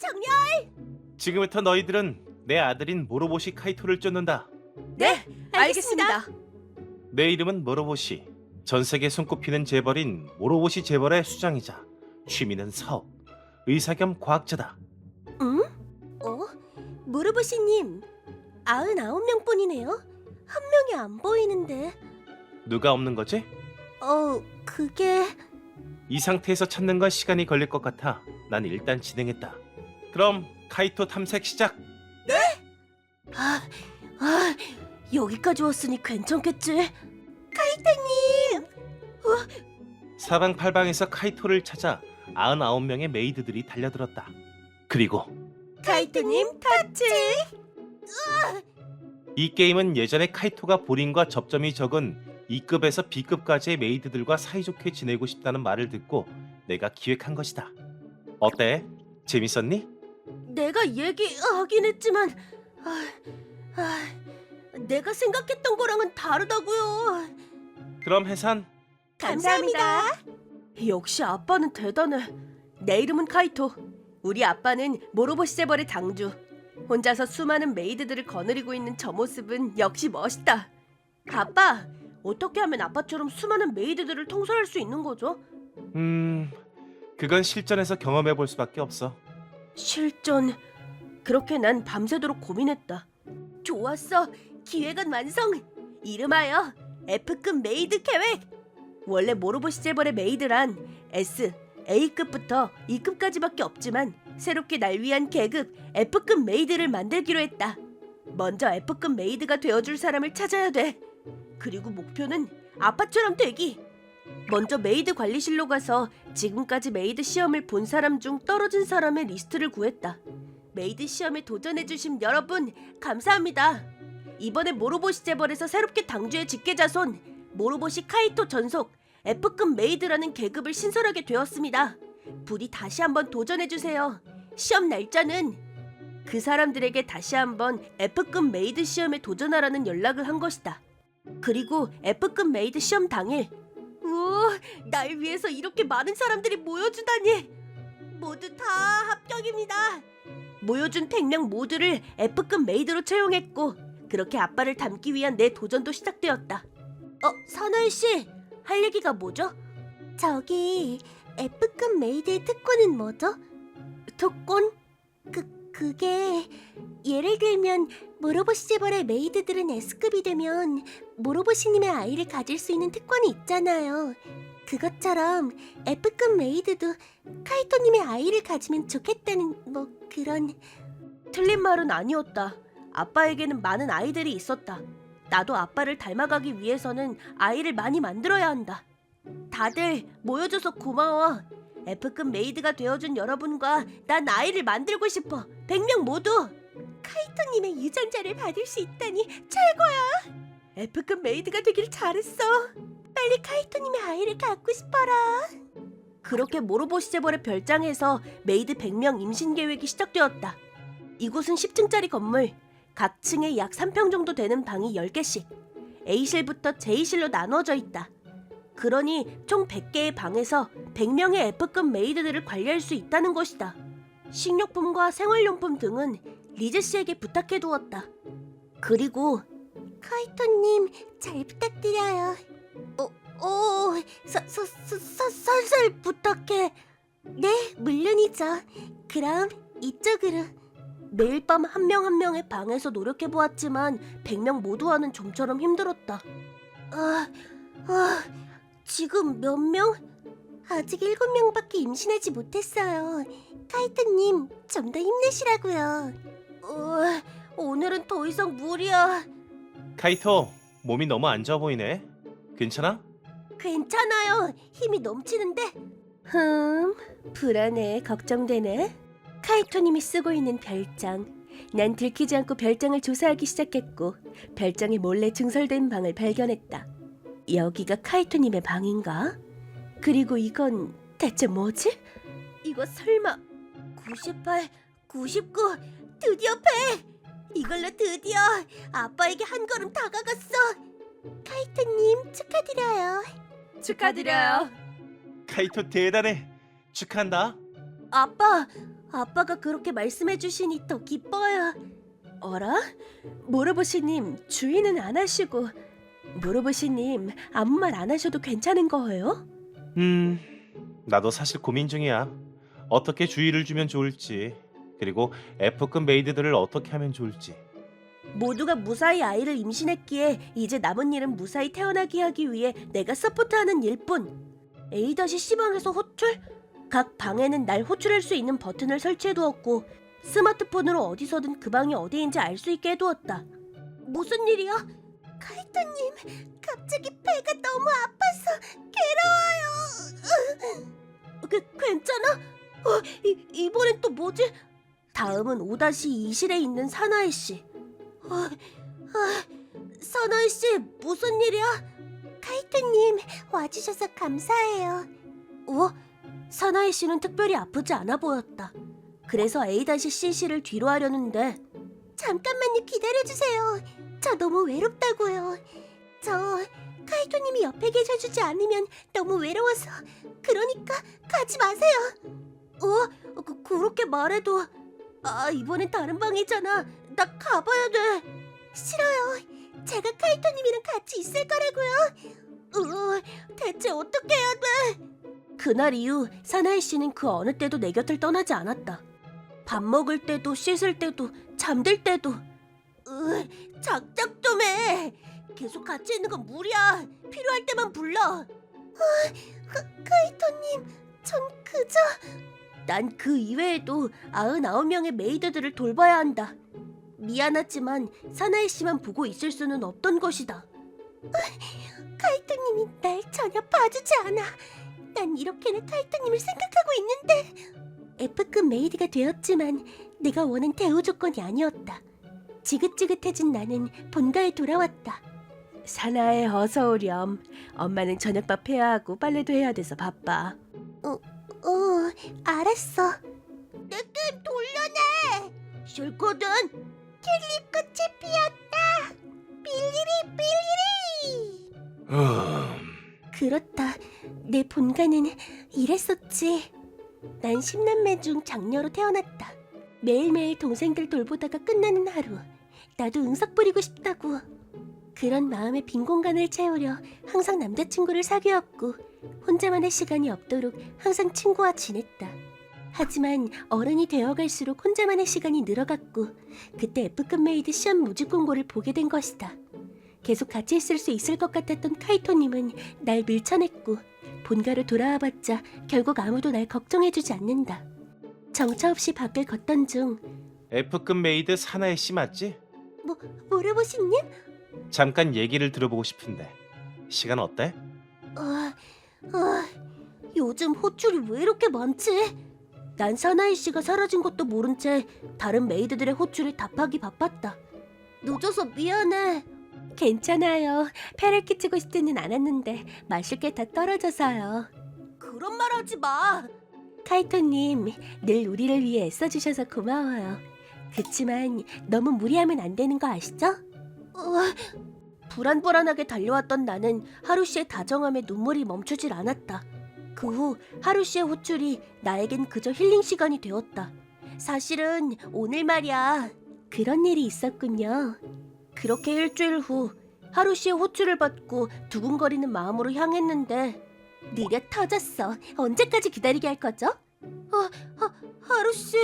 정렬! 지금부터 너희들은 내 아들인 모로보시 카이토를 쫓는다. 네, 알겠습니다. 내 이름은 모로보시. 전 세계 손꼽히는 재벌인 모로보시 재벌의 수장이자 취미는 사업, 의사 겸 과학자다. 응? 무르보시님, 99명뿐이네요? 한 명이 안 보이는데. 누가 없는 거지? 그게... 이 상태에서 찾는 건 시간이 걸릴 것 같아. 난 일단 진행했다. 그럼 카이토 탐색 시작! 여기까지 왔으니 괜찮겠지? 카이토님! 사방팔방에서 카이토를 찾아 99명의 메이드들이 달려들었다. 그리고 카이토님 타치! 이 게임은 예전에 카이토가 본인과 접점이 적은 E급에서 B급까지의 메이드들과 사이좋게 지내고 싶다는 말을 듣고 내가 기획한 것이다. 어때? 재밌었니? 내가 얘기하긴 했지만 내가 생각했던 거랑은 다르다고요. 그럼 해산? 감사합니다. 역시 아빠는 대단해. 내 이름은 카이토. 우리 아빠는 모로보시 재벌의 당주. 혼자서 수많은 메이드들을 거느리고 있는 저 모습은 역시 멋있다. 아빠, 어떻게 하면 아빠처럼 수많은 메이드들을 통솔할 수 있는 거죠? 그건 실전에서 경험해 볼 수밖에 없어. 실전... 그렇게 난 밤새도록 고민했다. 좋았어. 기획안 완성. 이름하여 F급 메이드 계획. 원래 모로보시 재벌의 메이드란 S, A급부터 E급까지밖에 없지만 새롭게 날 위한 계급 F급 메이드를 만들기로 했다. 먼저 F급 메이드가 되어줄 사람을 찾아야 돼. 그리고 목표는 아빠처럼 되기. 먼저 메이드 관리실로 가서 지금까지 메이드 시험을 본 사람 중 떨어진 사람의 리스트를 구했다. 메이드 시험에 도전해주신 여러분 감사합니다. 이번에 모로보시 재벌에서 새롭게 당주의 직계자손 모로보시 카이토 전속 F급 메이드라는 계급을 신설하게 되었습니다. 부디 다시 한번 도전해주세요. 시험 날짜는 그 사람들에게 다시 한번 F급 메이드 시험에 도전하라는 연락을 한 것이다. 그리고 F급 메이드 시험 당일 날 위해서 이렇게 많은 사람들이 모여주다니. 모두 다 합격입니다. 모여준 100명 모두를 F급 메이드로 채용했고 그렇게 아빠를 닮기 위한 내 도전도 시작되었다. 선아씨, 할 얘기가 뭐죠? 저기 F급 메이드의 특권은 뭐죠? 특권? 그게 예를 들면 모로보시 재벌의 메이드들은 S급이 되면 모로보시님의 아이를 가질 수 있는 특권이 있잖아요. 그것처럼 F급 메이드도 카이토님의 아이를 가지면 좋겠다는 그런... 틀린 말은 아니었다. 아빠에게는 많은 아이들이 있었다. 나도 아빠를 닮아가기 위해서는 아이를 많이 만들어야 한다. 다들 모여줘서 고마워. F급 메이드가 되어준 여러분과 난 아이를 만들고 싶어. 100명 모두 카이토님의 유전자를 받을 수 있다니 최고야. F급 메이드가 되길 잘했어. 빨리 카이토님의 아이를 갖고 싶어라. 그렇게 모로보시 재벌의 별장에서 메이드 100명 임신 계획이 시작되었다. 이곳은 10층짜리 건물. 각 층에 약 3평 정도 되는 방이 10개씩 A실부터 J실로 나누어져 있다. 그러니 총 100개의 방에서 100명의 F급 메이드들을 관리할 수 있다는 것이다. 식료품과 생활용품 등은 리즈 씨에게 부탁해두었다. 그리고 카이토님 잘 부탁드려요. 설설 부탁해. 네, 물론이죠. 그럼 이쪽으로. 매일 밤 한 명 한 명의 방에서 노력해보았지만 100명 모두 하는 좀처럼 힘들었다. 지금 몇 명? 아직 7명밖에 임신하지 못했어요. 카이토님, 좀 더 힘내시라고요. 오늘은 더 이상 무리야. 카이토, 몸이 너무 안 좋아 보이네. 괜찮아? 괜찮아요. 힘이 넘치는데. 불안해. 걱정되네. 카이토님이 쓰고 있는 별장. 난 들키지 않고 별장을 조사하기 시작했고 별장에 몰래 증설된 방을 발견했다. 여기가 카이토님의 방인가? 그리고 이건 대체 뭐지? 이거 설마 98, 99, 드디어 100! 이걸로 드디어 아빠에게 한 걸음 다가갔어. 카이토님 축하드려요. 축하드려요. 카이토 대단해. 축하한다. 아빠, 아빠가 그렇게 말씀해 주시니 더 기뻐요. 어라? 모로보시님 주의는 안 하시고 모로보시님 아무 말 안 하셔도 괜찮은 거예요? 나도 사실 고민 중이야. 어떻게 주의를 주면 좋을지, 그리고 F급 메이드들을 어떻게 하면 좋을지. 모두가 무사히 아이를 임신했기에 이제 남은 일은 무사히 태어나게 하기 위해 내가 서포트하는 일뿐. A-C방에서 호출? 각 방에는 날 호출할 수 있는 버튼을 설치해두었고 스마트폰으로 어디서든 그 방이 어디인지 알 수 있게 해두었다. 무슨 일이야? 카이토님, 갑자기 배가 너무 아파서 괴로워요. 괜찮아? 이번엔 또 뭐지? 다음은 5-2실에 있는 사나이 씨. 사나이 씨, 무슨 일이야? 카이토님, 와주셔서 감사해요. 사나이 씨는 특별히 아프지 않아 보였다. 그래서 A-CC를 뒤로 하려는데 잠깐만요, 기다려주세요. 저 너무 외롭다고요. 저 카이토님이 옆에 계셔주지 않으면 너무 외로워서. 그러니까 가지 마세요. 그렇게 말해도 이번엔 다른 방이잖아. 나 가봐야 돼. 싫어요. 제가 카이토님이랑 같이 있을 거라고요. 대체 어떻게 해야 돼? 그날 이후 사나이 씨는 그 어느 때도 내 곁을 떠나지 않았다. 밥 먹을 때도 씻을 때도 잠들 때도. 작작 좀 해. 계속 같이 있는 건 무리야. 필요할 때만 불러. 카이토님, 전 그저... 난 그 이외에도 99명의 메이드들을 돌봐야 한다. 미안하지만 사나이 씨만 보고 있을 수는 없던 것이다. 카이토님이 날 전혀 봐주지 않아. 난 이렇게는 카이토님을 생각하고 있는데. F급 메이드가 되었지만 내가 원한 대우 조건이 아니었다. 지긋지긋해진 나는 본가에 돌아왔다. 사나에 어서 오렴. 엄마는 저녁밥 해야 하고 빨래도 해야 돼서 바빠. 알았어. 내 게임 돌려내. 싫거든. 튤립꽃이 피었다. 빌리리 빌리리. 그렇다. 내 본가는 이랬었지. 난 10남매 중 장녀로 태어났다. 매일매일 동생들 돌보다가 끝나는 하루. 나도 응석 부리고 싶다고. 그런 마음의 빈 공간을 채우려 항상 남자친구를 사귀었고 혼자만의 시간이 없도록 항상 친구와 지냈다. 하지만 어른이 되어갈수록 혼자만의 시간이 늘어갔고 그때 F급 메이드 시험 모집 공고를 보게 된 것이다. 계속 같이 있을 수 있을 것 같았던 카이토님은 날 밀쳐냈고 본가로 돌아와봤자 결국 아무도 날 걱정해주지 않는다. 정처 없이 밖을 걷던 중 F급 메이드 사나이 씨 맞지? 모로보시님? 잠깐 얘기를 들어보고 싶은데 시간 어때? 요즘 호출이 왜 이렇게 많지? 난 사나이 씨가 사라진 것도 모른 채 다른 메이드들의 호출에 답하기 바빴다. 늦어서 미안해. 괜찮아요. 패를 끼치고 싶지는 않았는데 마실 게 다 떨어져서요. 그런 말 하지 마. 카이토님, 늘 우리를 위해 애써주셔서 고마워요. 그치만 너무 무리하면 안 되는 거 아시죠? 불안불안하게 달려왔던 나는 하루 씨의 다정함에 눈물이 멈추질 않았다. 그 후 하루 씨의 호출이 나에겐 그저 힐링 시간이 되었다. 사실은 오늘 말이야. 그런 일이 있었군요. 그렇게 일주일 후 하루 씨의 호출을 받고 두근거리는 마음으로 향했는데 느려 터졌어. 언제까지 기다리게 할 거죠? 하루 씨.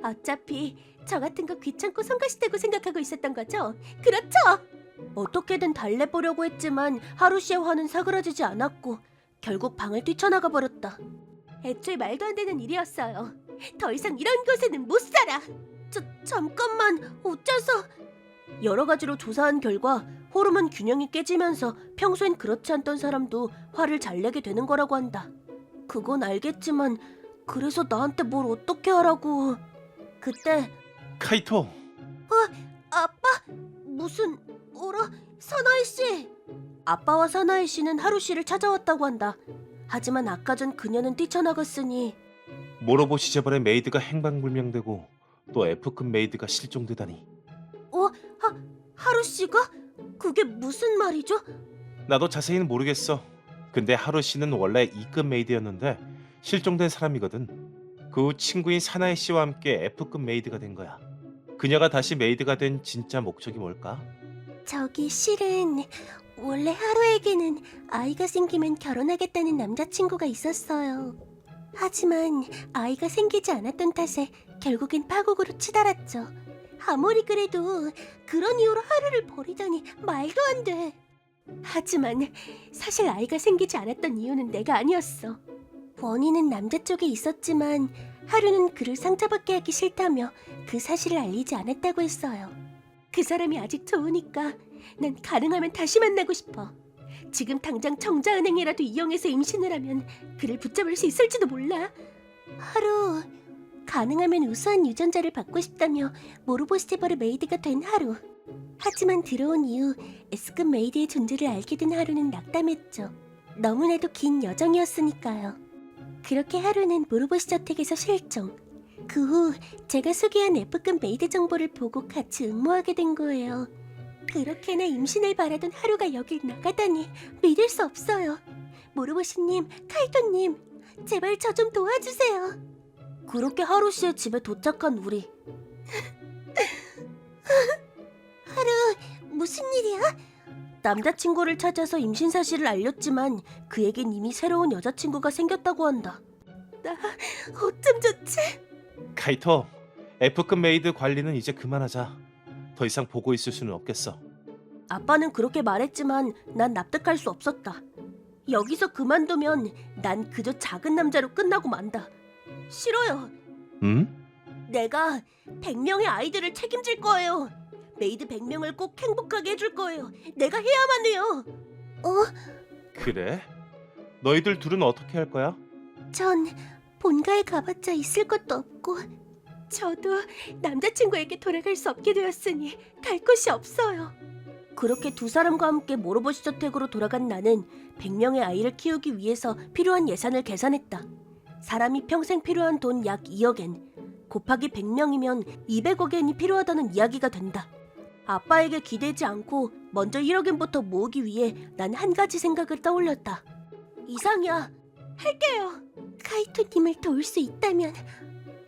어차피 저 같은 거 귀찮고 성가시다고 생각하고 있었던 거죠? 그렇죠? 어떻게든 달래보려고 했지만 하루 씨의 화는 사그라지지 않았고 결국 방을 뛰쳐나가 버렸다. 애초에 말도 안 되는 일이었어요. 더 이상 이런 곳에는 못 살아. 잠깐만, 어째서? 여러 가지로 조사한 결과 호르몬 균형이 깨지면서 평소엔 그렇지 않던 사람도 화를 잘 내게 되는 거라고 한다. 그건 알겠지만 그래서 나한테 뭘 어떻게 하라고. 그때 카이토. 아빠? 무슨... 사나이 씨! 아빠와 사나이 씨는 하루 씨를 찾아왔다고 한다. 하지만 아까 전 그녀는 뛰쳐나갔으니 모로보시 재벌의 메이드가 행방불명되고 또 F급 메이드가 실종되다니. 하루 씨가? 그게 무슨 말이죠? 나도 자세히는 모르겠어. 근데 하루 씨는 원래 2급 메이드였는데 실종된 사람이거든. 그 후 친구인 사나이 씨와 함께 F급 메이드가 된 거야. 그녀가 다시 메이드가 된 진짜 목적이 뭘까? 저기 실은 원래 하루에게는 아이가 생기면 결혼하겠다는 남자친구가 있었어요. 하지만 아이가 생기지 않았던 탓에 결국엔 파국으로 치달았죠. 아무리 그래도 그런 이유로 하루를 버리다니 말도 안 돼. 하지만 사실 아이가 생기지 않았던 이유는 내가 아니었어. 원인은 남자 쪽에 있었지만 하루는 그를 상처받게 하기 싫다며 그 사실을 알리지 않았다고 했어요. 그 사람이 아직 좋으니까 난 가능하면 다시 만나고 싶어. 지금 당장 정자은행이라도 이용해서 임신을 하면 그를 붙잡을 수 있을지도 몰라. 하루, 가능하면 우수한 유전자를 받고 싶다며 모로보스테벌의 메이드가 된 하루. 하지만 들어온 이후 S급 메이드의 존재를 알게 된 하루는 낙담했죠. 너무나도 긴 여정이었으니까요. 그렇게 하루는 모로보시 저택에서 실종. 그 후 제가 소개한 F급 메이드 정보를 보고 같이 응모하게 된 거예요. 그렇게나 임신을 바라던 하루가 여길 나가다니 믿을 수 없어요. 모로보시님, 카이토님, 제발 저 좀 도와주세요. 그렇게 하루 씨의 집에 도착한 우리. 하루, 무슨 일이야? 남자친구를 찾아서 임신 사실을 알렸지만 그에겐 이미 새로운 여자친구가 생겼다고 한다. 나 어쩜 좋지? 카이토, F급 메이드 관리는 이제 그만하자. 더 이상 보고 있을 수는 없겠어. 아빠는 그렇게 말했지만 난 납득할 수 없었다. 여기서 그만두면 난 그저 작은 남자로 끝나고 만다. 싫어요. 내가 100명의 아이들을 책임질 거예요. 메이드 100명을 꼭 행복하게 해줄 거예요. 내가 해야만 해요. 그래? 너희들 둘은 어떻게 할 거야? 전 본가에 가봤자 있을 것도 없고 저도 남자친구에게 돌아갈 수 없게 되었으니 갈 곳이 없어요. 그렇게 두 사람과 함께 모로보시 저택으로 돌아간 나는 100명의 아이를 키우기 위해서 필요한 예산을 계산했다. 사람이 평생 필요한 돈 약 2억엔 곱하기 100명이면 200억엔이 필요하다는 이야기가 된다. 아빠에게 기대지 않고 먼저 1억엔부터 모으기 위해 난 한 가지 생각을 떠올렸다. 이상이야. 할게요. 카이토님을 도울 수 있다면.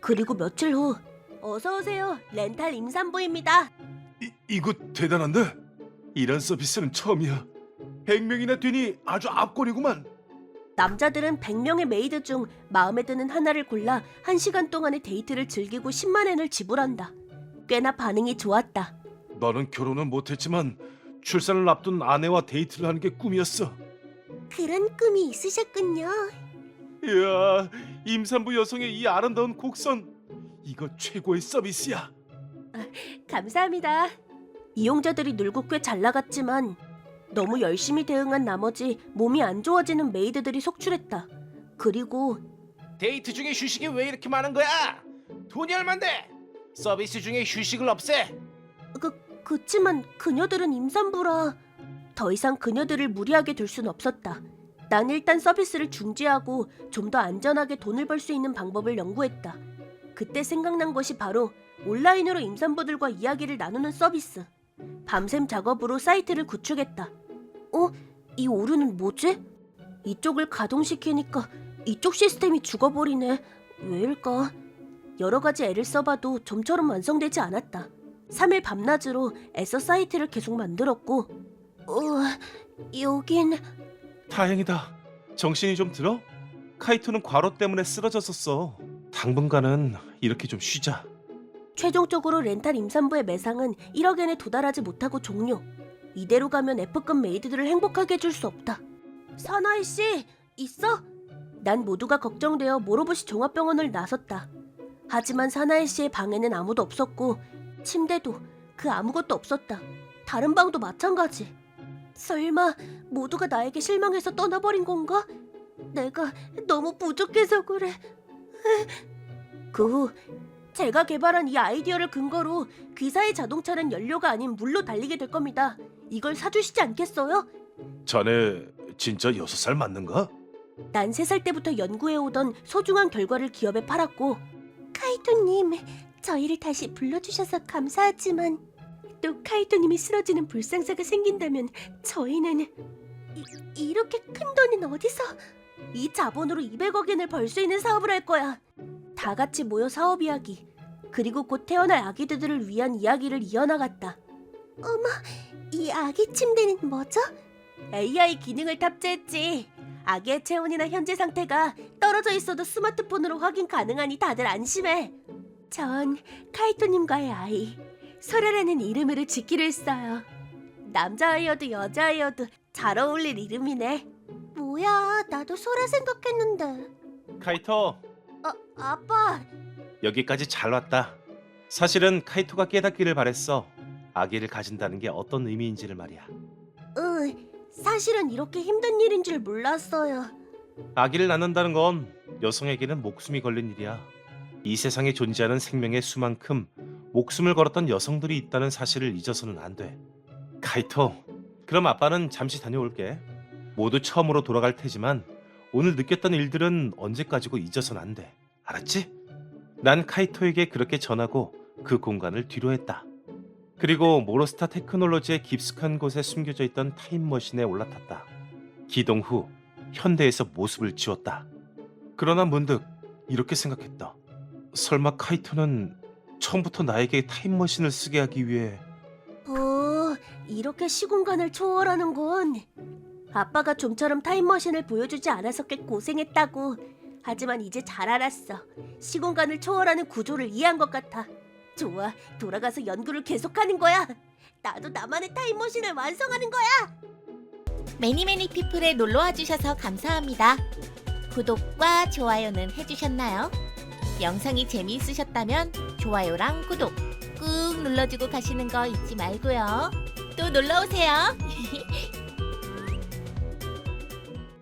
그리고 며칠 후 어서 오세요. 렌탈 임산부입니다. 이거 대단한데? 이런 서비스는 처음이야. 100명이나 되니 아주 압권이구만. 남자들은 100명의 메이드 중 마음에 드는 하나를 골라 1시간 동안의 데이트를 즐기고 10만 엔을 지불한다. 꽤나 반응이 좋았다. 너는 결혼은 못했지만 출산을 앞둔 아내와 데이트를 하는 게 꿈이었어. 그런 꿈이 있으셨군요. 이야, 임산부 여성의 이 아름다운 곡선. 이거 최고의 서비스야. 감사합니다. 이용자들이 늘고 꽤 잘 나갔지만 너무 열심히 대응한 나머지 몸이 안 좋아지는 메이드들이 속출했다. 그리고 데이트 중에 휴식이 왜 이렇게 많은 거야? 돈이 얼만데? 서비스 중에 휴식을 없애. 그치만 그녀들은 임산부라 더 이상 그녀들을 무리하게 둘 순 없었다. 난 일단 서비스를 중지하고 좀 더 안전하게 돈을 벌 수 있는 방법을 연구했다. 그때 생각난 것이 바로 온라인으로 임산부들과 이야기를 나누는 서비스. 밤샘 작업으로 사이트를 구축했다. 이 오류는 뭐지? 이쪽을 가동시키니까 이쪽 시스템이 죽어버리네. 왜일까? 여러 가지 애를 써봐도 좀처럼 완성되지 않았다. 3일 밤낮으로 애써 사이트를 계속 만들었고 여긴... 다행이다. 정신이 좀 들어? 카이토는 과로 때문에 쓰러졌었어. 당분간은 이렇게 좀 쉬자. 최종적으로 렌탈 임산부의 매상은 1억엔에 도달하지 못하고 종료. 이대로 가면 F급 메이드들을 행복하게 해줄 수 없다. 사나이 씨, 있어? 난 모두가 걱정되어 모로보시 종합병원을 나섰다. 하지만 사나이 씨의 방에는 아무도 없었고 침대도 그 아무것도 없었다. 다른 방도 마찬가지. 설마 모두가 나에게 실망해서 떠나버린 건가? 내가 너무 부족해서 그래. 그 후 제가 개발한 이 아이디어를 근거로 귀사의 자동차는 연료가 아닌 물로 달리게 될 겁니다. 이걸 사주시지 않겠어요? 자네 진짜 6살 맞는가? 난 3살 때부터 연구해오던 소중한 결과를 기업에 팔았고 카이토님, 저희를 다시 불러주셔서 감사하지만 또 카이토님이 쓰러지는 불상사가 생긴다면 저희는 이렇게 큰 돈은 어디서? 이 자본으로 200억엔을 벌 수 있는 사업을 할 거야. 다 같이 모여 사업 이야기, 그리고 곧 태어날 아기들을 위한 이야기를 이어나갔다. 어머, 이 아기 침대는 뭐죠? AI 기능을 탑재했지. 아기의 체온이나 현재 상태가 떨어져 있어도 스마트폰으로 확인 가능하니 다들 안심해. 전 카이토님과의 아이 소라라는 이름으로 짓기로 했어요. 남자아이여도 여자아이여도 잘 어울릴 이름이네. 뭐야, 나도 소라 생각했는데. 카이토, 아빠. 여기까지 잘 왔다. 사실은 카이토가 깨닫기를 바랬어. 아기를 가진다는 게 어떤 의미인지를 말이야. 사실은 이렇게 힘든 일인 줄 몰랐어요. 아기를 낳는다는 건 여성에게는 목숨이 걸린 일이야. 이 세상에 존재하는 생명의 수만큼 목숨을 걸었던 여성들이 있다는 사실을 잊어서는 안 돼. 카이토, 그럼 아빠는 잠시 다녀올게. 모두 처음으로 돌아갈 테지만 오늘 느꼈던 일들은 언제까지고 잊어서는 안 돼. 알았지? 난 카이토에게 그렇게 전하고 그 공간을 뒤로 했다. 그리고 모로스타 테크놀로지의 깊숙한 곳에 숨겨져 있던 타임머신에 올라탔다. 기동 후 현대에서 모습을 지웠다. 그러나 문득 이렇게 생각했다. 설마 카이토는 처음부터 나에게 타임머신을 쓰게 하기 위해... 이렇게 시공간을 초월하는군. 아빠가 좀처럼 타임머신을 보여주지 않아서 꽤 고생했다고. 하지만 이제 잘 알았어. 시공간을 초월하는 구조를 이해한 것 같아. 좋아, 돌아가서 연구를 계속하는 거야. 나도 나만의 타임머신을 완성하는 거야. 매니매니 피플에 놀러와 주셔서 감사합니다. 구독과 좋아요는 해주셨나요? 영상이 재미있으셨다면 좋아요랑 구독 꾹 눌러주고 가시는 거 잊지 말고요. 또 놀러오세요.